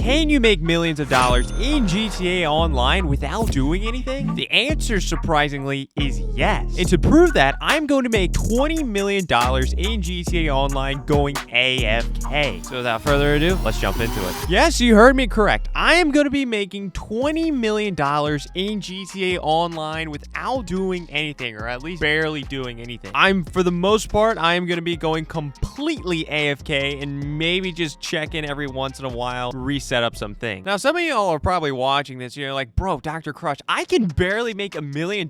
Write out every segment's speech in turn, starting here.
can you make millions of dollars in GTA Online without doing anything? The answer, surprisingly, is yes. And to prove that, I'm going to make $20 million in GTA Online going AFK. So without further ado, let's jump into it. Yes, you heard me correct. I am going to be making $20 million in GTA Online without doing anything, or at least barely doing anything. For the most part, I am going to be going completely AFK and maybe just check in every once in a while, reset up some things. Now, some of y'all are probably watching this, you're like, bro, Dr. Crush, I can barely make $1 million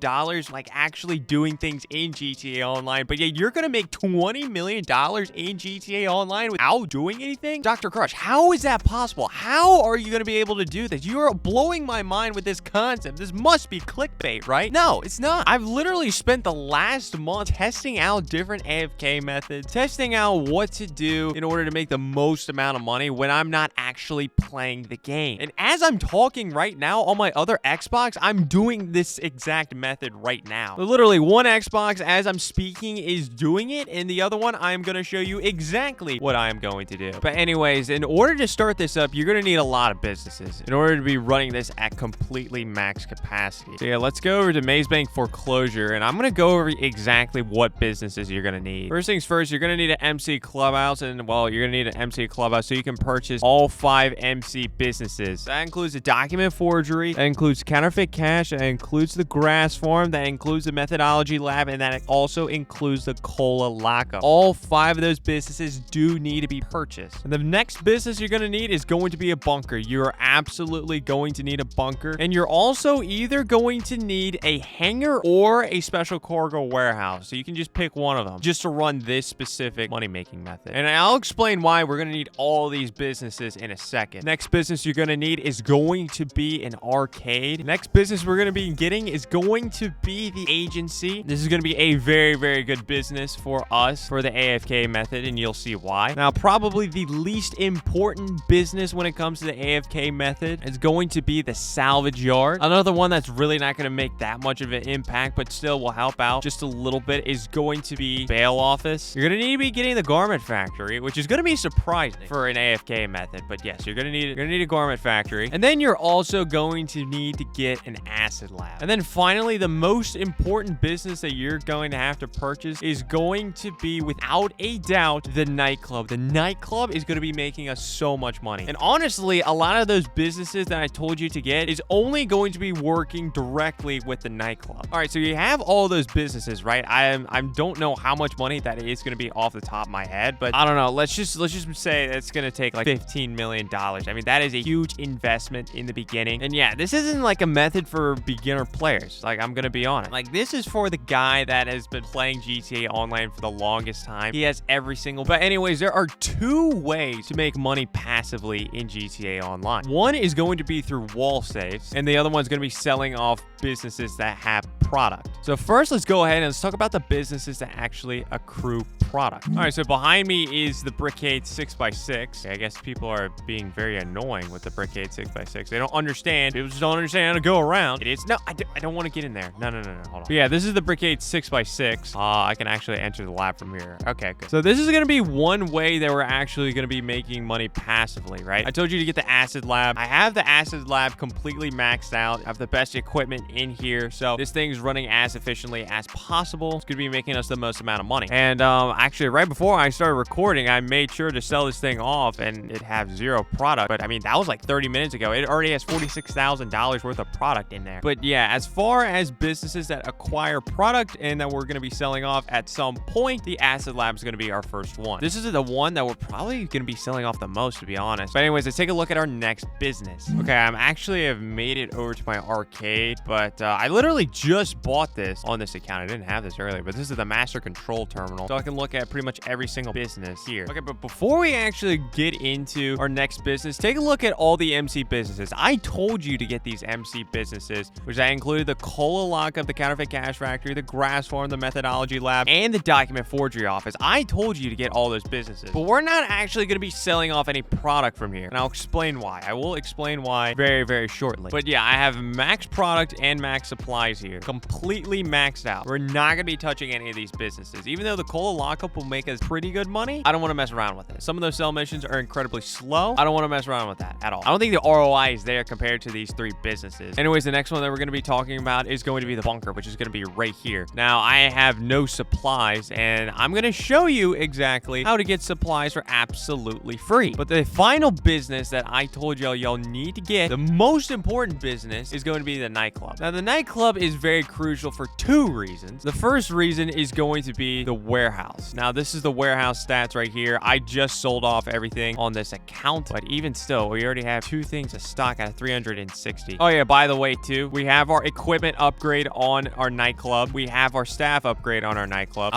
like actually doing things in GTA Online, but yeah, you're gonna make $20 million in GTA Online without doing anything? Dr. Crush, how is that possible? How are you gonna be able to do this? You are blowing my mind with this concept. This must be clickbait, right? No, it's not. I've literally spent the last month testing out different AFK methods, testing out what to do in order to make the most amount of money when I'm not actually playing the game. And as I'm talking right now on my other Xbox, I'm doing this exact method right now. So literally one Xbox as I'm speaking is doing it, and the other one I'm going to show you exactly what I am going to do. But anyways, in order to start this up, you're going to need a lot of businesses in order to be running this at completely max capacity. So yeah, let's go over to Maze Bank Foreclosure, and I'm going to go over exactly what businesses you're going to need. First things first, you're going to need an MC Clubhouse, and well, you're going to need an MC Clubhouse so you can purchase all 5 MC businesses. That includes the document forgery, that includes counterfeit cash, that includes the grass farm, that includes the methodology lab, and that also includes the cola lockup. All 5 of those businesses do need to be purchased. And the next business you're going to need is going to be a bunker. You're absolutely going to need a bunker, and you're also either going to need a hangar or a special cargo warehouse. So you can just pick one of them just to run this specific money-making method. And I'll explain why we're going to need all these businesses in a second. Next business you're going to need is going to be an arcade. Next business we're going to be getting is going to be the agency. This is going to be a very, very good business for us for the AFK method, and you'll see why. Now, probably the least important business when it comes to the AFK method is going to be the salvage yard. Another one that's really not going to make that much of an impact, but still will help out just a little bit, is going to be bail office. You're going to need to be getting the garment factory, which is going to be surprising for an AFK method, but yes, you're going to need a garment factory. And then you're also going to need to get an acid lab. And then finally, the most important business that you're going to have to purchase is going to be, without a doubt, the nightclub. The nightclub is going to be making us so much money. And honestly, a lot of those businesses that I told you to get is only going to be working directly with the nightclub. All right, so you have all those businesses, right? I don't know how much money that is going to be off the top of my head, but I don't know. Let's just say it's going to take like $15 million. I mean, that is a huge investment in the beginning. And yeah, this isn't like a method for beginner players. Like, I'm going to be honest. Like, this is for the guy that has been playing GTA Online for the longest time. He has every single... But anyways, there are 2 ways to make money passively in GTA Online. One is going to be through wall safes, and the other one's going to be selling off businesses that have product. So first, let's go ahead and let's talk about the businesses that actually accrue product. All right, so behind me is the Brickade 6x6. Okay, I guess people are being very annoying with the Brickade 6x6. They don't understand. People just don't understand how to go around. Idiots. No, I don't want to get in there. No, hold on. But yeah, this is the Brickade 6x6. I can actually enter the lab from here. Okay, good. So this is going to be one way that we're actually going to be making money passively, right? I told you to get the acid lab. I have the acid lab completely maxed out. I have the best equipment in here. So this thing's running as efficiently as possible. It's going to be making us the most amount of money. And actually, right before I started recording, I made sure to sell this thing off, and it have 0 product. But I mean, that was like 30 minutes ago. It already has $46,000 worth of product in there. But yeah, as far as businesses that acquire product and that we're going to be selling off at some point, the acid lab is going to be our first one. This is the one that we're probably going to be selling off the most, to be honest. But anyways, let's take a look at our next business. Okay, I'm actually have made it over to my arcade, but I literally just bought this on this account. I didn't have this earlier, but this is the master control terminal, so I can look at pretty much every single business here. Okay, but before we actually get into our next business, take a look at all the MC businesses. I told you to get these MC businesses, which I included the cola lockup, the counterfeit cash factory, the grass farm, the methodology lab, and the document forgery office. I told you to get all those businesses, but we're not actually going to be selling off any product from here, and I'll explain why. I will explain why very, very shortly. But yeah, I have max product and max supplies here, completely maxed out. We're not going to be touching any of these businesses. Even though the cola lockup lockup will make us pretty good money. I don't want to mess around with it. Some of those sell missions are incredibly slow. I don't want to mess around with that at all. I don't think the ROI is there compared to these 3 businesses. Anyways, the next one that we're going to be talking about is going to be the bunker, which is going to be right here. Now, I have no supplies, and I'm going to show you exactly how to get supplies for absolutely free. But the final business that I told y'all need to get, the most important business, is going to be the nightclub. Now, the nightclub is very crucial for 2 reasons. The first reason is going to be the warehouse. Now, this is the warehouse stats right here. I just sold off everything on this account, but even still, we already have 2 things to stock out of 360. Oh yeah, by the way, too, we have our equipment upgrade on our nightclub. We have our staff upgrade on our nightclub.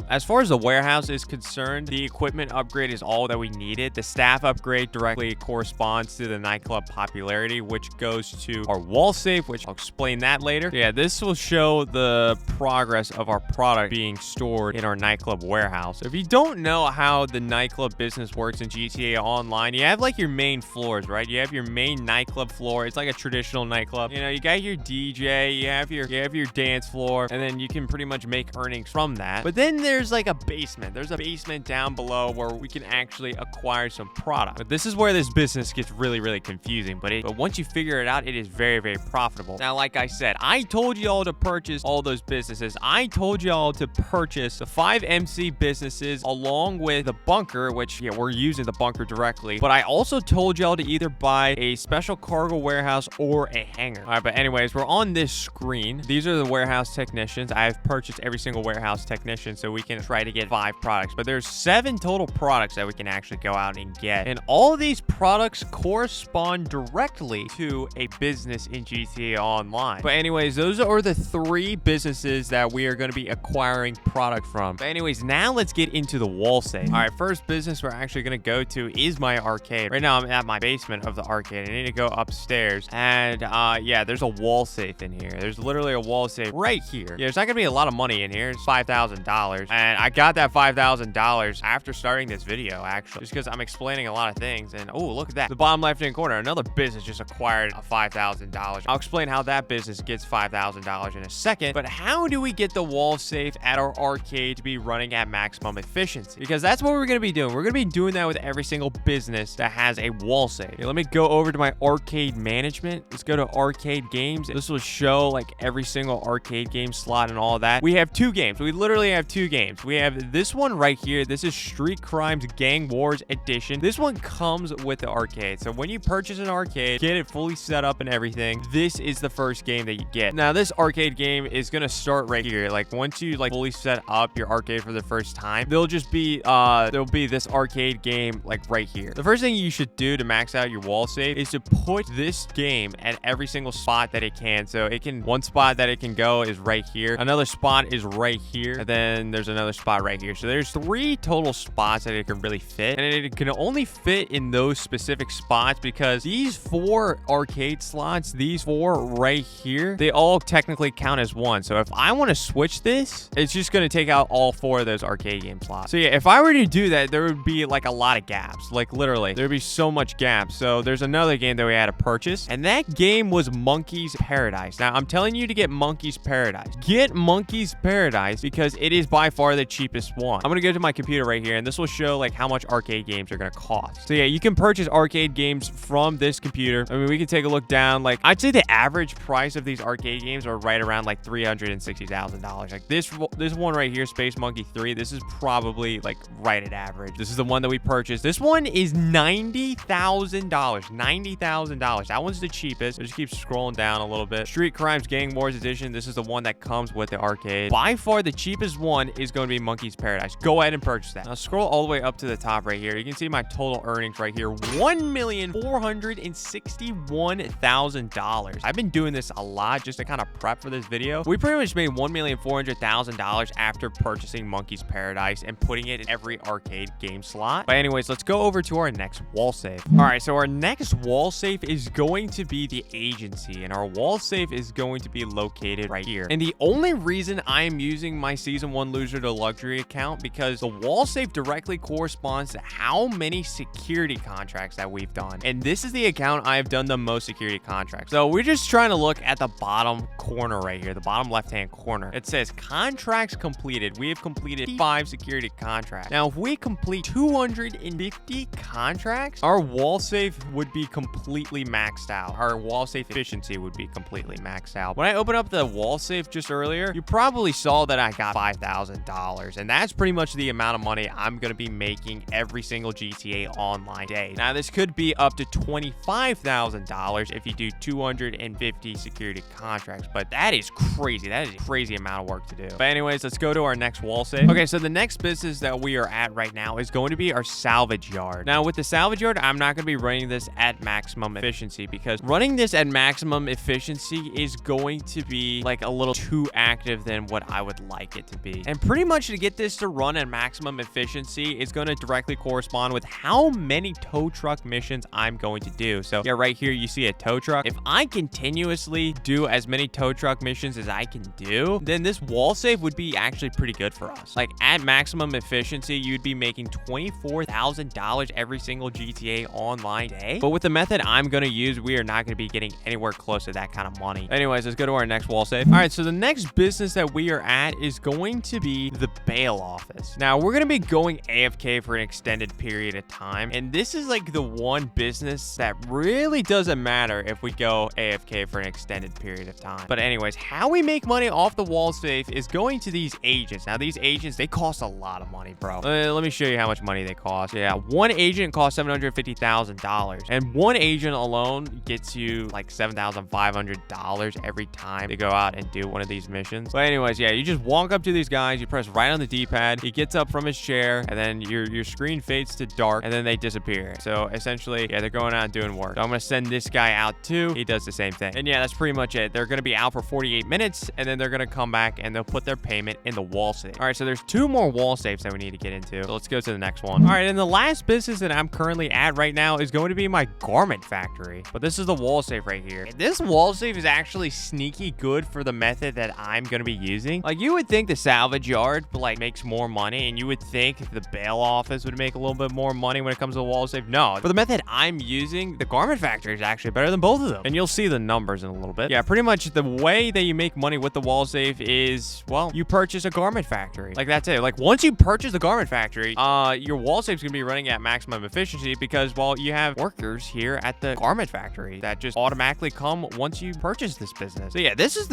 As far as the warehouse is concerned, the equipment upgrade is all that we needed. The staff upgrade directly corresponds to the nightclub popularity, which goes to our wall safe, which I'll explain that later. So yeah, this will show the progress of our product being stored in our nightclub warehouse. So if you don't know how the nightclub business works in GTA Online, you have like your main floors, right? You have your main nightclub floor. It's like a traditional nightclub. You know, you got your DJ, you have your dance floor, and then you can pretty much make earnings from that. But then there's like a basement. There's a basement down below where we can actually acquire some product. But this is where this business gets really confusing. But once you figure it out, it is very profitable. Now, like I said, I told y'all to purchase all those businesses. I told y'all to purchase the 5 MC businesses along with the bunker, which, yeah, we're using the bunker directly. But I also told y'all to either buy a special cargo warehouse or a hangar. All right, but anyways, we're on this screen. These are the warehouse technicians. I have purchased every single warehouse technician so we can try to get 5 products. But there's 7 total products that we can actually go out and get. And all of these products correspond directly to a business in GTA Online. But anyways, those are the 3 businesses that we are going to be acquiring product from. But anyways, now let's get into the wall safe. All right, first business we're actually going to go to is my arcade. Right now, I'm at my basement of the arcade. I need to go upstairs. And yeah, there's a wall safe in here. There's literally a wall safe right here. Yeah, there's not going to be a lot of money in here. It's $5,000. And I got that $5,000 after starting this video, actually, just because I'm explaining a lot of things. And oh, look at that. The bottom left-hand corner, another business just acquired a $5,000. I'll explain how that business gets $5,000 in a second. But how do we get the wall safe at our arcade to be running at maximum efficiency? Because that's what we're going to be doing. We're going to be doing that with every single business that has a wall safe. Okay, let me go over to my arcade management. Let's go to arcade games. This will show like every single arcade game slot and all that. We have 2 games. We literally have 2 games. We have this one right here. This is Street Crimes Gang Wars Edition. This one comes with the arcade. So when you purchase an arcade, get it fully set up and everything, this is the first game that you get. Now, this arcade game is going to start right here. Like once you like fully set up your arcade for the first time, there'll be this arcade game like right here. The first thing you should do to max out your wall save is to put this game at every single spot that it can. So it can, one spot that it can go is right here. Another spot is right here. And then there's another spot right here. So there's 3 total spots that it can really fit. And it can only fit in those specific spots because these 4 arcade slots, these 4 right here, they all technically count as one. So if I want to switch this, it's just going to take out all 4 of those arcade game slots. So yeah, if I were to do that, there would be like a lot of gaps. Like literally, there'd be so much gaps. So there's another game that we had to purchase, and that game was Monkey's Paradise. Now, I'm telling you to get Monkey's Paradise. Get Monkey's Paradise because it is by far the cheapest one. I'm going to go to my computer right here, and this will show like how much arcade games are going to cost. So yeah, you can purchase arcade games from this computer. I mean, we can take a look down. Like, I'd say the average price of these arcade games are right around like $360,000. Like this one right here, Space Monkey 3, this is probably like right at average. This is the one that we purchased. This one is $90,000. $90,000. That one's the cheapest. I'll just keep scrolling down a little bit. Street Crimes Gang Wars Edition. This is the one that comes with the arcade. By far, the cheapest one is going to be Monkey's Paradise. Go ahead and purchase that. Now, scroll all the way up to the top right here. You can see my total earnings right here. $1,461,000. I've been doing this a lot just to kind of prep for this video. We pretty much made $1,400,000 after purchasing Monkey's Paradise and putting it in every arcade game slot. But anyways, let's go over to our next wall safe. All right, so our next wall safe is going to be the agency, and our wall safe is going to be located right here. And the only reason I am using my Season 1 Loser to Luxury account because the wall safe directly corresponds to how many security contracts that we've done. And this is the account I've done the most security contracts. So we're just trying to look at the bottom corner right here, the bottom left-hand corner. It says contracts completed. We have completed 55 security contracts. Now, if we complete 250 contracts, our wall safe would be completely maxed out. Our wall safe efficiency would be completely maxed out. When I opened up the wall safe just earlier, you probably saw that I got $5,000, and that's pretty much the amount of money I'm going to be making every single GTA Online day. Now, this could be up to $25,000 if you do 250 security contracts, but that is crazy. That is a crazy amount of work to do. But anyways, let's go to our next wall safe. Okay, so the next business that we are at right now is going to be our salvage yard. Now, with the salvage yard, I'm not going to be running this at maximum efficiency because running this at maximum efficiency is going to be like a little too active than what I would like it to be. And pretty much to get this to run at maximum efficiency is going to directly correspond with how many tow truck missions I'm going to do. So yeah, right here, you see a tow truck. If I continuously do as many tow truck missions as I can do, then this wall safe would be actually pretty good for us. Like at maximum efficiency, you'd be making $24,000 every single GTA Online day. But with the method I'm going to use, we are not going to be getting anywhere close to that kind of money. Anyways, let's go to our next wall safe. All right, so the next business that we are at is going to be the bail office. Now, we're going to be going AFK for an extended period of time. And this is like the one business that really doesn't matter if we go AFK for an extended period of time. But anyways, how we make money off the wall safe is going to these agents. Now, these agents, they cost a lot of money, bro. Let me show you how much money they cost. Yeah, one agent costs $750,000. And one agent alone gets you like $7,500 every time they go out and do one of these missions. But anyways, yeah, you just walk up to these guys, you press right on the D-pad, he gets up from his chair, and then your screen fades to dark, and then they disappear. So essentially, yeah, they're going out and doing work. So I'm gonna send this guy out too. He does the same thing. And yeah, that's pretty much it. They're gonna be out for 48 minutes, and then they're gonna come back and they'll put their payment in the wall safe. All right, so there's two more wall safes that we need to get into. So let's go to the next one. All right, and the last business that I'm currently at right now is going to be my garment factory. But this is the wall safe right here. This wall safe is actually sneaky good for the method that I'm going to be using. Like, you would think the salvage yard like makes more money, and you would think the bail office would make a little bit more money when it comes to the wall safe. No, for the method I'm using, the garment factory is actually better than both of them. And you'll see the numbers in a little bit. Yeah, pretty much the way that you make money with the wall safe is, well, you purchase a garment factory. Like, that's it. Like, once you purchase the garment factory, your wall safe's gonna be running at maximum efficiency because, well, you have workers here at the garment factory that just automatically come once you purchase this business. So yeah, this is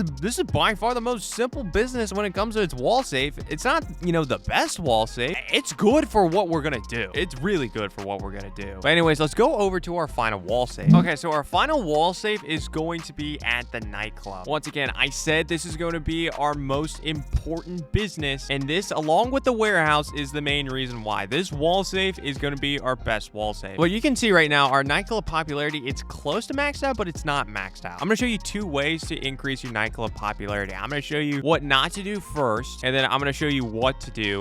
by far the most simple business when it comes to its wall safe. It's not, you know, the best wall safe. It's good for what we're gonna do. It's really good for what we're gonna do. But anyways, let's go over to our final wall safe. Okay, so our final wall safe is going to be at the nightclub. Once again, I said this is going to be our most important business, and this, along with the warehouse, is the main reason why. This wall safe is going to be our best wall safe. Well, you can see right now, our nightclub popularity, it's close to maxed out, but it's not maxed out. I'm going to show you two ways to increase your nightclub popularity. I'm going to show you what not to do first, and then I'm going to show you what to do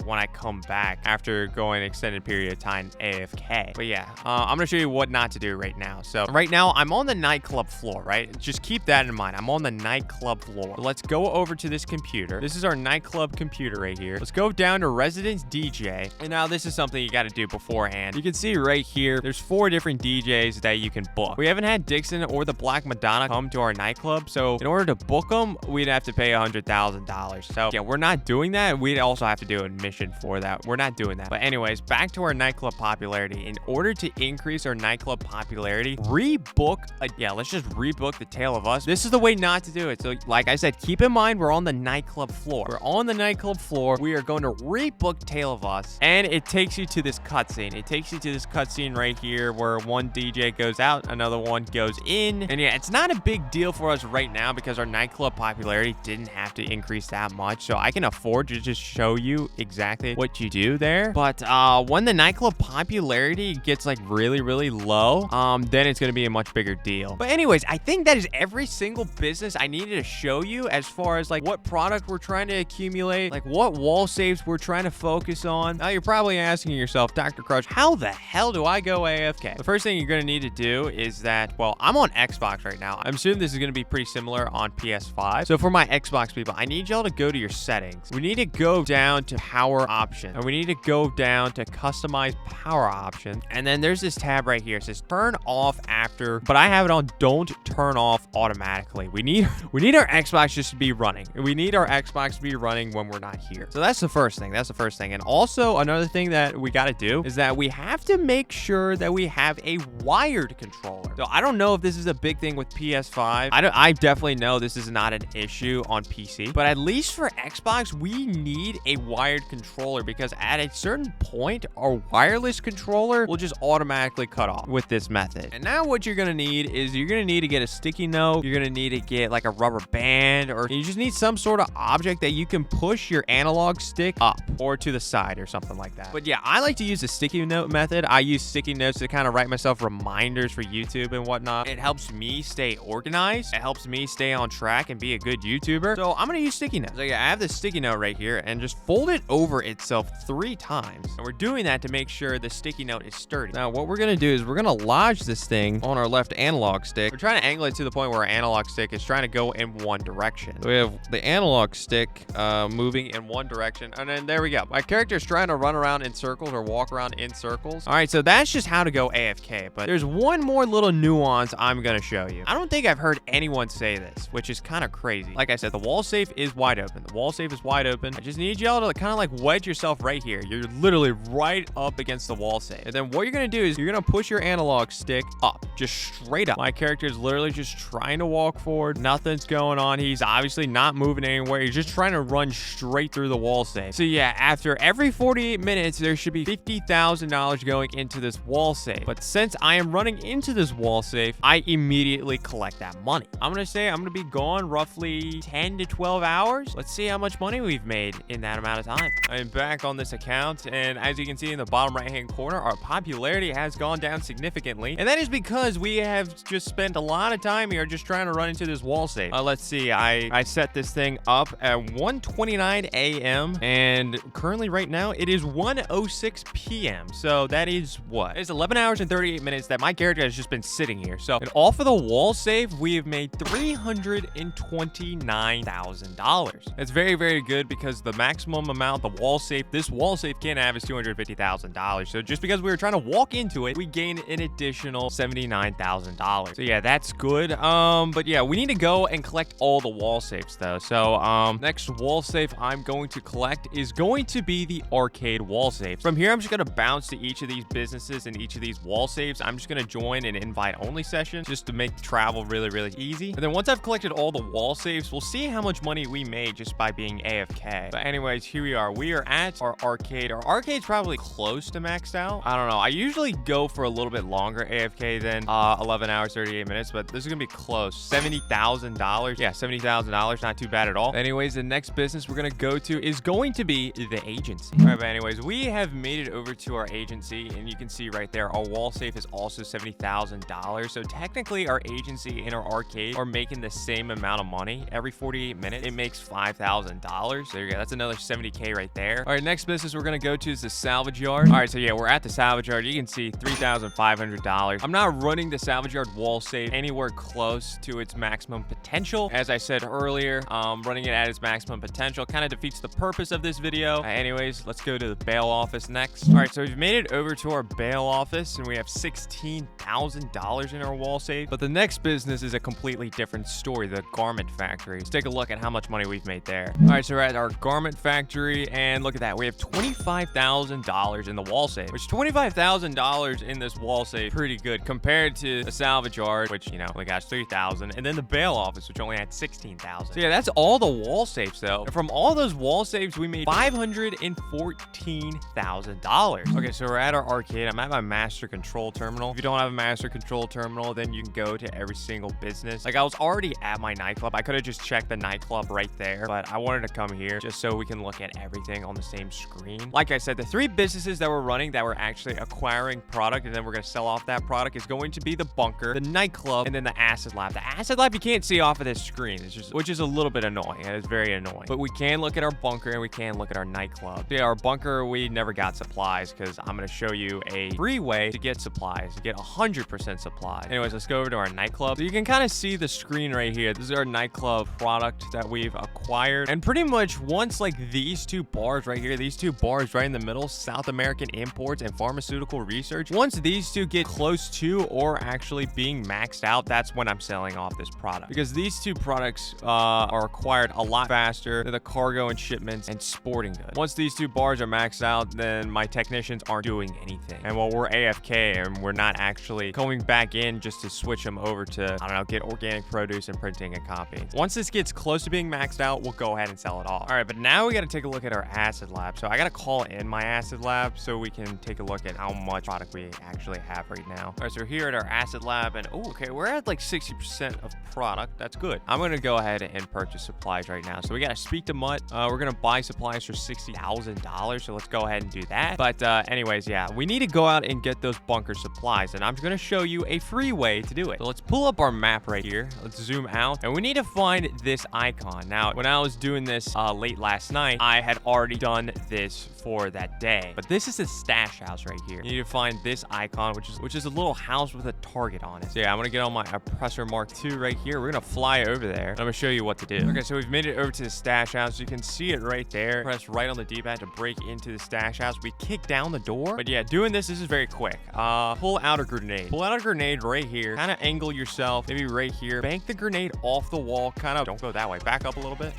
when I come back after going an extended period of time AFK. But yeah, I'm going to show you what not to do right now. So right now, I'm on the nightclub floor, right? Just keep that in mind. I'm on the nightclub floor. Let's go over to this computer. This is our nightclub computer right here. Let's go down to Residence DJ. And now this is something you got to do beforehand. You can see right here, there's 4 different DJs that you can book. We haven't had Dixon or the Black Madonna come to our nightclub. So in order to book them, we'd have to pay $100,000. So yeah, we're not doing that. We'd also have to do a mission for that. We're not doing that. But anyways, back to our nightclub popularity. In order to increase our nightclub popularity, let's just rebook the Tale of Us. This is the way not to do it. So like I said, keep in mind, we're on the nightclub floor. We're on the nightclub floor. We are going to rebook Tale of Us, and it takes you to this cutscene. It takes you to this cutscene right here where one DJ goes out, another one goes in. And yeah, it's not a big deal for us right now because our nightclub popularity didn't have to increase that much. So I can afford to just show you exactly what you do there. But when the nightclub popularity gets like really, really low, then it's going to be a much bigger deal. But anyways, I think that is every single business I needed to show you as far as like what product we're trying to accumulate, like what wall safes we're trying to focus on. Now you're probably asking yourself, Dr. Crush, how the hell do I go AFK? The first thing you're going to need to do is that, well, I'm on Xbox right now. I'm assuming this is going to be pretty similar on PS5. So for my Xbox people, I need y'all to go to your settings. We need to go down to power options, and we need to go down to customize power options. And then there's this tab right here. It says turn off after, but I have it on don't turn off automatically. We need our Xbox just to be running. We need our Xbox to be running when we're not here. here. So that's the first thing. That's the first thing. And also another thing that we got to do is that we have to make sure that we have a wired controller. So I don't know if this is a big thing with PS5. I definitely know this is not an issue on PC, but at least for Xbox, we need a wired controller because at a certain point, our wireless controller will just automatically cut off with this method. And now what you're going to need is you're going to need to get a sticky note. You're going to need to get like a rubber band, or you just need some sort of object that you can push your analog stick up or to the side or something like that. But yeah, I like to use the sticky note method. I use sticky notes to kind of write myself reminders for YouTube and whatnot. It helps me stay organized. It helps me stay on track and be a good YouTuber. So I'm going to use sticky notes. So yeah, I have this sticky note right here and just fold it over itself 3 times. And we're doing that to make sure the sticky note is sturdy. Now, what we're going to do is we're going to lodge this thing on our left analog stick. We're trying to angle it to the point where our analog stick is trying to go in one direction. So we have the analog stick moving in one direction. And then there we go. My character is trying to run around in circles or walk around in circles. All right, so that's just how to go AFK. But there's one more little nuance I'm going to show you. I don't think I've heard anyone say this, which is kind of crazy. Like I said, the wall safe is wide open. The wall safe is wide open. I just need y'all to kind of like wedge yourself right here. You're literally right up against the wall safe. And then what you're going to do is you're going to push your analog stick up, just straight up. My character is literally just trying to walk forward. Nothing's going on. He's obviously not moving anywhere. He's just trying to run straight through the wall safe. So yeah, after every 48 minutes, there should be $50,000 going into this wall safe. But since I am running into this wall safe, I immediately collect that money. I'm going to say I'm going to be gone roughly 10 to 12 hours. Let's see how much money we've made in that amount of time. I'm back on this account, and as you can see in the bottom right-hand corner, our popularity has gone down significantly. And that is because we have just spent a lot of time here just trying to run into this wall safe. Let's see. I set this thing up at 1:29 a.m. and currently right now it is 1:06 p.m. So that is what? It's 11 hours and 38 minutes that my character has just been sitting here. So and all for the wall safe, we have made $329,000. That's very, very good because the maximum amount this wall safe can have is $250,000. So just because we were trying to walk into it, we gained an additional $79,000. So yeah, that's good. But yeah, we need to go and collect all the wall safes though. So next wall safe I'm going to collect is going to be the arcade wall safe. From here, I'm just going to bounce to each of these businesses and each of these wall safes. I'm just going to join an invite only session just to make travel really, really easy. And then once I've collected all the wall safes, we'll see how much money we made just by being AFK. But anyways, here we are. We are at our arcade. Our arcade's probably close to maxed out. I don't know. I usually go for a little bit longer AFK than 11 hours, 38 minutes, but this is going to be close. $70,000. Yeah, $70,000. Not too bad at all. Anyways, the next business we're going to go to is going to be the agency. All right, but anyways, we have made it over to our agency, and you can see right there, our wall safe is also $70,000. So technically, our agency and our arcade are making the same amount of money. Every 48 minutes, it makes $5,000. There you go. That's another $70K right there. All right, next business we're going to go to is the salvage yard. All right, so yeah, we're at the salvage yard. You can see $3,500. I'm not running the salvage yard wall safe anywhere close to its maximum potential. As I said earlier, running it at its maximum potential kind of defeats the purpose of this video. Anyways, let's go to the bail office next. All right, so we've made it over to our bail office, and we have $16,000 in our wall safe. But the next business is a completely different story, the garment factory. Let's take a look at how much money we've made there. All right, so we're at our garment factory, and look at that. We have $25,000 in the wall safe, which $25,000 in this wall safe, pretty good compared to the salvage yard, which, you know, only got $3,000, and then the bail office, which only had $16,000. So yeah, that's all the wall safes though. And from all those wall safes, we made $514,000. Okay, so we're at our arcade. I'm at my master control terminal. If you don't have a master control terminal, then you can go to every single business. Like, I was already at my nightclub. I could have just checked the nightclub right there, but I wanted to come here just so we can look at everything on the same screen. Like I said, the 3 businesses that we're running that we're actually acquiring product and then we're going to sell off that product is going to be the bunker, the nightclub, and then the acid lab. The acid lab you can't see off of this screen, which is a little bit annoying. It is very annoying. But we can look at our bunker and we can look at our nightclub. Yeah, our bunker, we never got supplies because I'm going to show you a free way to get supplies, to get 100% supplies. Anyways, let's go over to our nightclub. So you can kind of see the screen right here. This is our nightclub product that we've acquired. And pretty much once like these 2 bars right here, these 2 bars right in the middle, South American imports and pharmaceutical research, once these 2 get close to or actually being maxed out, that's when I'm selling off this product, because these 2 products are acquired a lot faster than the cargo and shipments, and sporting goods. Once these 2 bars are maxed out, then my technicians aren't doing anything. And while we're AFK and we're not actually going back in just to switch them over to, I don't know, get organic produce and printing and copying. Once this gets close to being maxed out, we'll go ahead and sell it off. All right, but now we got to take a look at our acid lab. So I got to call in my acid lab so we can take a look at how much product we actually have right now. All right, so here at our acid lab, and oh, okay, we're at like 60% of product. That's good. I'm going to go ahead and purchase supplies right now. So we got to speak to Mutt. We're going to buy supplies for $60,000. So let's go ahead and do that. But anyways, yeah, we need to go out and get those bunker supplies. And I'm going to show you a free way to do it. So let's pull up our map right here. Let's zoom out. And we need to find this icon. Now, when I was doing this late last night, I had already done this for that day. But this is a stash house right here. You need to find this icon, which is a little house with a target on it. So yeah, I'm going to get on my oppressor Mark II right here. We're going to fly over there. I'm going to show you what to do. Okay, so we've made it over to the stash house. You can see it right there. Press right on the D-pad to break into the stash house. We kick down the door. But yeah, doing this is very quick. Pull out a grenade. Pull out a grenade right here. Kind of angle yourself, maybe right here. Bank the grenade off the wall. Kind of don't go that way. Back up a little bit.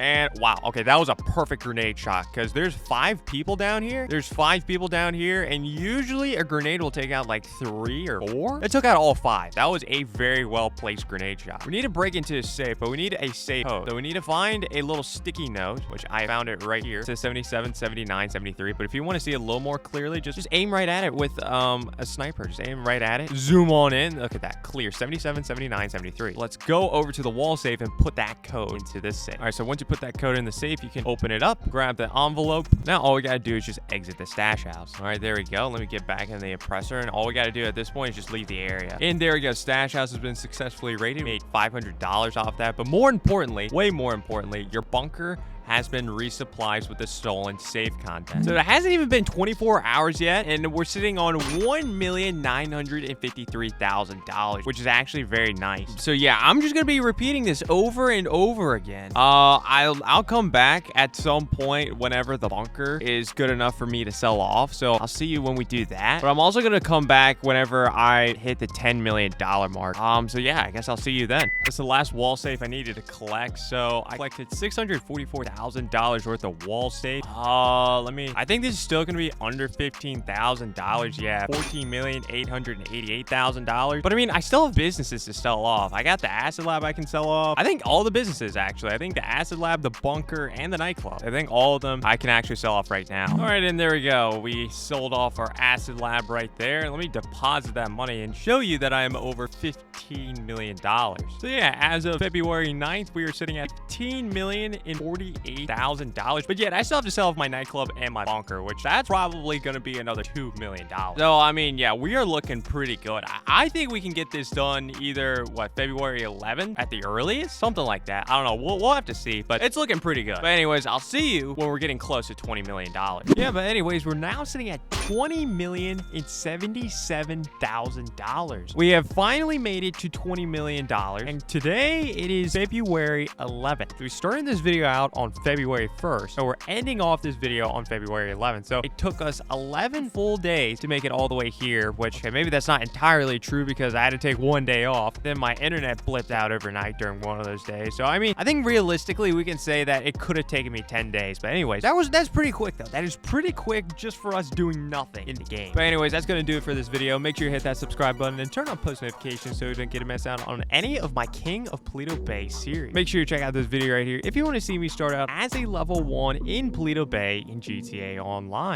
And wow, okay, that was a perfect grenade shot because there's 5 people down here. There's 5 people down here, and usually a grenade will take out like 3 or 4. It took out all 5. That was a very well-placed grenade shot. We need to break into a safe, but we need a safe code. So we need to find a little sticky note, which I found it right here. It says 77, 79, 73. But if you want to see it a little more clearly, just aim right at it with a sniper. Just aim right at it. Zoom on in. Look at that. Clear. 77, 79, 73. Let's go over to the wall safe and put that code into this safe. All right, so once you put that code in the safe, you can open it up, grab the envelope. Now all we gotta do is just exit the stash house. All right, there we go. Let me get back in the oppressor, and all we gotta do at this point is just leave the area. And there we go. Stash house has been successfully raided. We made $500 off that, but more importantly, way more importantly, your bunker has been resupplied with the stolen safe content. So it hasn't even been 24 hours yet, and we're sitting on $1,953,000, which is actually very nice. So yeah, I'm just gonna be repeating this over and over again. I'll come back at some point whenever the bunker is good enough for me to sell off. So I'll see you when we do that. But I'm also gonna come back whenever I hit the $10 million mark. So yeah, I guess I'll see you then. That's the last wall safe I needed to collect. So I collected $644,000 worth of wall safe. I think this is still gonna be under $15,000. Yeah, $14,888,000. But I mean, I still have businesses to sell off. I got the acid lab I can sell off. I think all the businesses, actually. I think the acid lab, the bunker, and the nightclub. I think all of them I can actually sell off right now. All right, and there we go. We sold off our acid lab right there. Let me deposit that money and show you that I am over $15 million. So yeah, as of February 9th, we are sitting at $15,048,000. But yet I still have to sell off my nightclub and my bunker, which that's probably going to be another $2 million. So I mean, yeah, we are looking pretty good. I think we can get this done either February 11th at the earliest, something like that. I don't know. We'll have to see, but it's looking pretty good. But anyways, I'll see you when we're getting close to $20 million. Yeah, but anyways, we're now sitting at $20,077,000. We have finally made it to $20 million, and today it is February 11th. We started this video out on February 1st, so we're ending off this video on February 11th. So it took us 11 full days to make it all the way here, which okay, maybe that's not entirely true because I had to take one day off. Then my internet blipped out overnight during one of those days. So I mean, I think realistically we can say that it could have taken me 10 days. But anyways, that's pretty quick though. That is pretty quick just for us doing nothing in the game. But anyways, that's gonna do it for this video. Make sure you hit that subscribe button and turn on post notifications so you don't get a miss out on any of my King of Paleto Bay series. Make sure you check out this video right here if you want to see me start out as a level 1 in Paleto Bay in GTA Online.